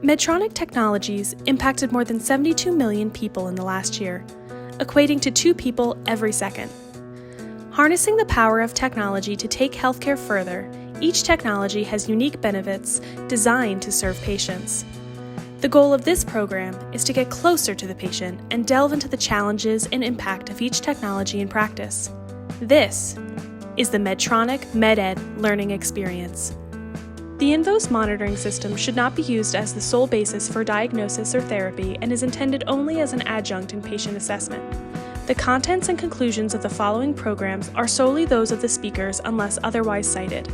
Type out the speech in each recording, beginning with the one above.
Medtronic technologies impacted more than 72 million people in the last year, equating to 2 people every second. Harnessing the power of technology to take healthcare further, each technology has unique benefits designed to serve patients. The goal of this program is to get closer to the patient and delve into the challenges and impact of each technology in practice. This is the Medtronic MedEd Learning Experience. The Invos monitoring system should not be used as the sole basis for diagnosis or therapy and is intended only as an adjunct in patient assessment. The contents and conclusions of the following programs are solely those of the speakers unless otherwise cited.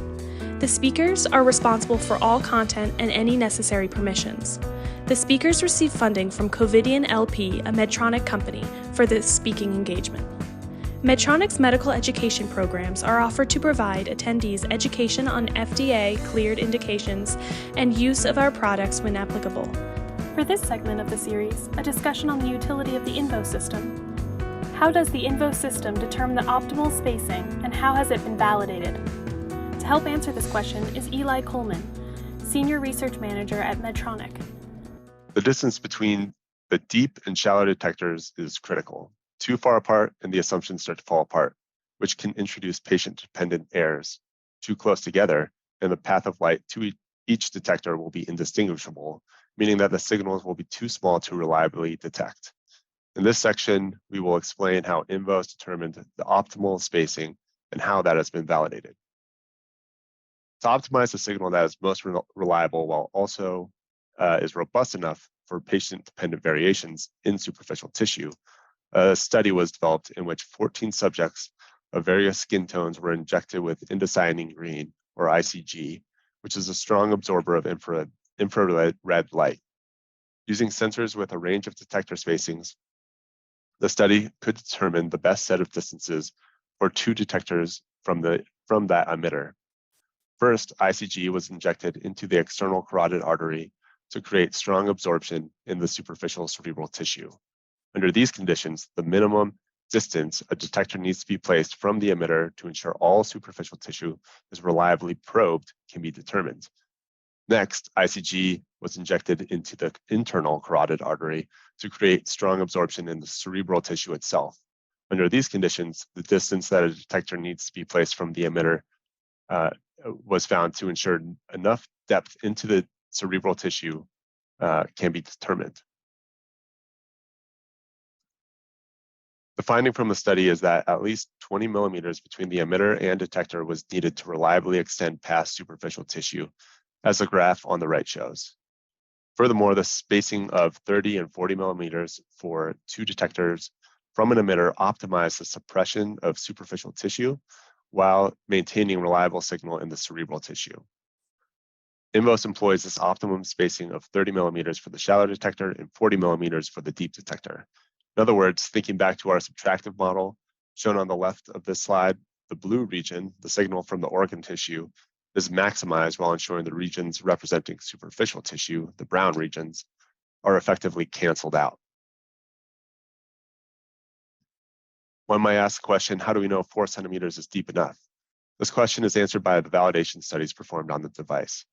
The speakers are responsible for all content and any necessary permissions. The speakers receive funding from Covidian LP, a Medtronic company, for this speaking engagement. Medtronic's medical education programs are offered to provide attendees education on FDA-cleared indications and use of our products when applicable. For this segment of the series, a discussion on the utility of the Invos system. How does the Invos system determine the optimal spacing, and how has it been validated? To help answer this question is Eli Kuhlmann, Senior Research Manager at Medtronic. The distance between the deep and shallow detectors is critical. Too far apart and the assumptions start to fall apart, which can introduce patient-dependent errors. Too close together and the path of light to each detector will be indistinguishable, meaning that the signals will be too small to reliably detect. In this section, we will explain how Invos determined the optimal spacing and how that has been validated. To optimize the signal that is most reliable while also is robust enough for patient-dependent variations in superficial tissue, a study was developed in which 14 subjects of various skin tones were injected with indocyanine green, or ICG, which is a strong absorber of infrared light. Using sensors with a range of detector spacings, the study could determine the best set of distances for 2 detectors from that emitter. First, ICG was injected into the external carotid artery to create strong absorption in the superficial cerebral tissue. Under these conditions, the minimum distance a detector needs to be placed from the emitter to ensure all superficial tissue is reliably probed can be determined. Next, ICG was injected into the internal carotid artery to create strong absorption in the cerebral tissue itself. Under these conditions, the distance that a detector needs to be placed from the emitter was found to ensure enough depth into the cerebral tissue can be determined. The finding from the study is that at least 20 millimeters between the emitter and detector was needed to reliably extend past superficial tissue, as the graph on the right shows. Furthermore, the spacing of 30 and 40 millimeters for 2 detectors from an emitter optimized the suppression of superficial tissue while maintaining reliable signal in the cerebral tissue. Invos employs this optimum spacing of 30 millimeters for the shallow detector and 40 millimeters for the deep detector. In other words, thinking back to our subtractive model, shown on the left of this slide, the blue region, the signal from the organ tissue, is maximized while ensuring the regions representing superficial tissue, the brown regions, are effectively canceled out. One might ask the question, how do we know 4 centimeters is deep enough? This question is answered by the validation studies performed on the device.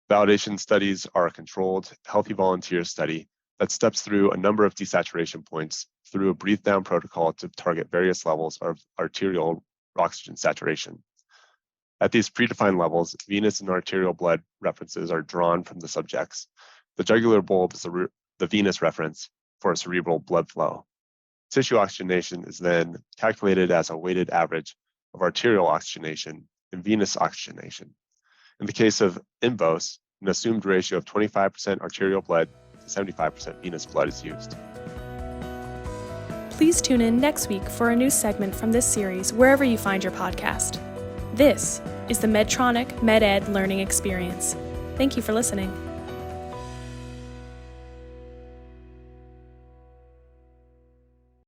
Validation studies are a controlled, healthy volunteer study that steps through a number of desaturation points through a breathe-down protocol to target various levels of arterial oxygen saturation. At these predefined levels, venous and arterial blood references are drawn from the subjects. The jugular bulb is the venous reference for cerebral blood flow. Tissue oxygenation is then calculated as a weighted average of arterial oxygenation and venous oxygenation. In the case of Invos, an assumed ratio of 25% arterial blood to 75% venous blood is used. Please tune in next week for a new segment from this series wherever you find your podcast. This is the Medtronic MedEd Learning Experience. Thank you for listening.